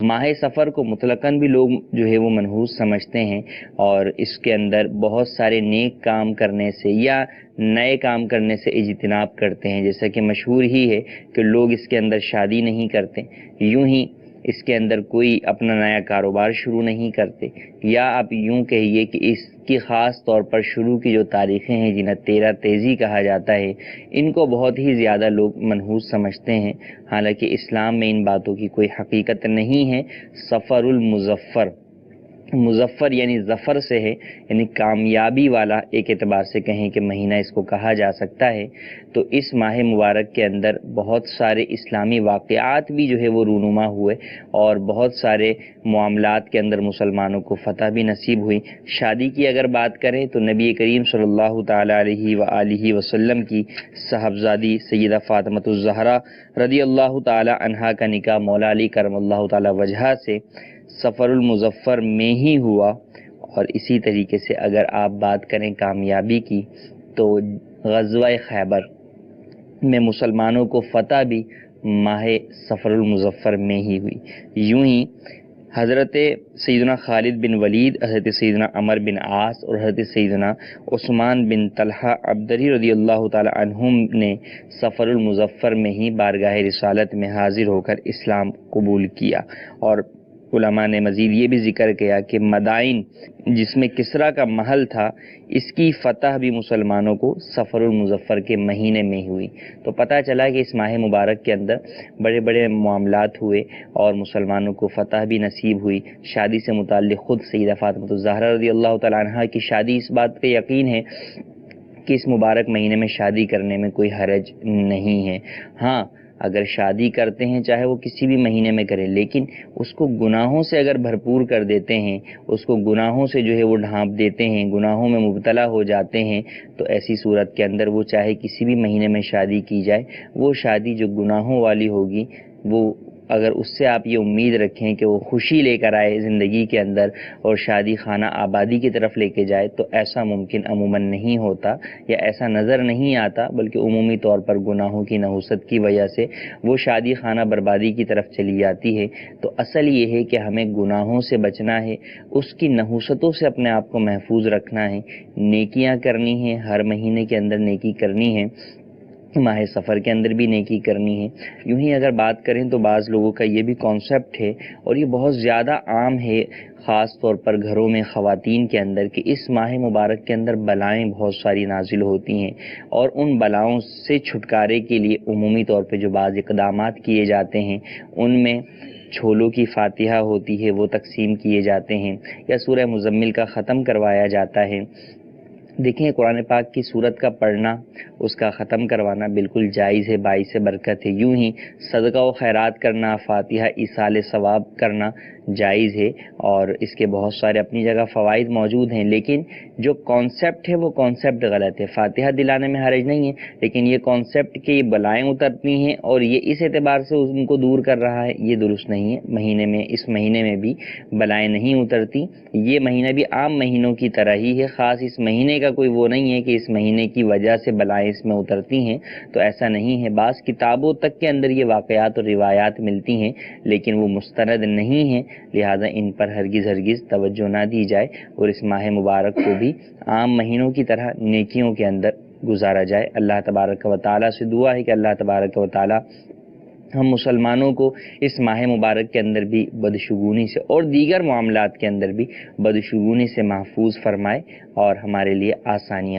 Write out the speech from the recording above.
ماہ سفر کو مطلقاً بھی لوگ جو ہے وہ منحوس سمجھتے ہیں، اور اس کے اندر بہت سارے نیک کام کرنے سے یا نئے کام کرنے سے اجتناب کرتے ہیں، جیسا کہ مشہور ہی ہے کہ لوگ اس کے اندر شادی نہیں کرتے، یوں ہی اس کے اندر کوئی اپنا نیا کاروبار شروع نہیں کرتے، یا آپ یوں کہیے کہ اس کی خاص طور پر شروع کی جو تاریخیں ہیں جنہیں تیرہ تیزی کہا جاتا ہے، ان کو بہت ہی زیادہ لوگ منحوس سمجھتے ہیں، حالانکہ اسلام میں ان باتوں کی کوئی حقیقت نہیں ہے۔ سفر المظفر، مظفر یعنی ظفر سے ہے، یعنی کامیابی والا ایک اعتبار سے کہیں کہ مہینہ اس کو کہا جا سکتا ہے۔ تو اس ماہ مبارک کے اندر بہت سارے اسلامی واقعات بھی جو ہے وہ رونما ہوئے، اور بہت سارے معاملات کے اندر مسلمانوں کو فتح بھی نصیب ہوئی۔ شادی کی اگر بات کریں تو نبی کریم صلی اللہ تعالی علیہ وآلہ وسلم کی صاحبزادی سیدہ فاطمۃ الزہرا رضی اللہ تعالی عنہا کا نکاح مولا علی کرم اللہ تعالی وجہہ سے سفر المظفر میں ہی ہوا۔ اور اسی طریقے سے اگر آپ بات کریں کامیابی کی تو غزوہ خیبر میں مسلمانوں کو فتح بھی ماہ سفر المظفر میں ہی ہوئی۔ یوں ہی حضرت سیدنا خالد بن ولید، حضرت سیدنا عمر بن عاص اور حضرت سیدنا عثمان بن طلحہ عبدری رضی اللہ تعالی عنہم نے سفر المظفر میں ہی بارگاہ رسالت میں حاضر ہو کر اسلام قبول کیا۔ اور علماء نے مزید یہ بھی ذکر کیا کہ مدائن جس میں کسریٰ کا محل تھا، اس کی فتح بھی مسلمانوں کو سفر المظفر کے مہینے میں ہوئی۔ تو پتہ چلا کہ اس ماہ مبارک کے اندر بڑے بڑے معاملات ہوئے اور مسلمانوں کو فتح بھی نصیب ہوئی۔ شادی سے متعلق خود سیدہ فاطمۃ الزہرا رضی اللہ تعالیٰ عنہا کی شادی، اس بات کا یقین ہے کہ اس مبارک مہینے میں شادی کرنے میں کوئی حرج نہیں ہے۔ ہاں، اگر شادی کرتے ہیں چاہے وہ کسی بھی مہینے میں کریں، لیکن اس کو گناہوں سے اگر بھرپور کر دیتے ہیں، اس کو گناہوں سے جو ہے وہ ڈھانپ دیتے ہیں، گناہوں میں مبتلا ہو جاتے ہیں، تو ایسی صورت کے اندر وہ چاہے کسی بھی مہینے میں شادی کی جائے، وہ شادی جو گناہوں والی ہوگی، وہ اگر اس سے آپ یہ امید رکھیں کہ وہ خوشی لے کر آئے زندگی کے اندر اور شادی خانہ آبادی کی طرف لے کے جائے، تو ایسا ممکن عموماً نہیں ہوتا، یا ایسا نظر نہیں آتا، بلکہ عمومی طور پر گناہوں کی نحوست کی وجہ سے وہ شادی خانہ بربادی کی طرف چلی جاتی ہے۔ تو اصل یہ ہے کہ ہمیں گناہوں سے بچنا ہے، اس کی نحوستوں سے اپنے آپ کو محفوظ رکھنا ہے، نیکیاں کرنی ہیں، ہر مہینے کے اندر نیکی کرنی ہے، ماہ سفر کے اندر بھی نیکی کرنی ہے۔ یوں ہی اگر بات کریں تو بعض لوگوں کا یہ بھی کانسیپٹ ہے، اور یہ بہت زیادہ عام ہے خاص طور پر گھروں میں خواتین کے اندر، کہ اس ماہ مبارک کے اندر بلائیں بہت ساری نازل ہوتی ہیں، اور ان بلاؤں سے چھٹکارے کے لیے عمومی طور پہ جو بعض اقدامات کیے جاتے ہیں، ان میں چھولوں کی فاتحہ ہوتی ہے، وہ تقسیم کیے جاتے ہیں، یا سورہ مزمل کا ختم کروایا جاتا ہے۔ دیکھیں، قرآن پاک کی سورت کا پڑھنا، اس کا ختم کروانا بالکل جائز ہے، باعث برکت ہے۔ یوں ہی صدقہ و خیرات کرنا، فاتحہ ایصال ثواب کرنا جائز ہے، اور اس کے بہت سارے اپنی جگہ فوائد موجود ہیں، لیکن جو کانسیپٹ ہے وہ کانسیپٹ غلط ہے۔ فاتحہ دلانے میں حرج نہیں ہے، لیکن یہ کانسیپٹ کہ یہ بلائیں اترتی ہیں اور یہ اس اعتبار سے ان کو دور کر رہا ہے، یہ درست نہیں ہے۔ اس مہینے میں بھی بلائیں نہیں اترتی، یہ مہینہ بھی عام مہینوں کی طرح ہی ہے، خاص اس مہینے کا کوئی وہ نہیں ہے کہ اس مہینے کی وجہ سے بلائیں اس میں اترتی ہیں، تو ایسا نہیں ہے۔ بعض کتابوں تک کے اندر یہ واقعات اور روایات ملتی ہیں، لیکن وہ مستند نہیں ہیں، لہذا ان پر ہرگز توجہ نہ دی جائے، اور اس ماہ مبارک کو بھی عام مہینوں کی طرح نیکیوں کے اندر گزارا جائے۔ اللہ تبارک و تعالیٰ سے دعا ہے کہ اللہ تبارک و تعالیٰ ہم مسلمانوں کو اس ماہ مبارک کے اندر بھی بدشگونی سے اور دیگر معاملات کے اندر بھی بدشگونی سے محفوظ فرمائے، اور ہمارے لیے آسانیاں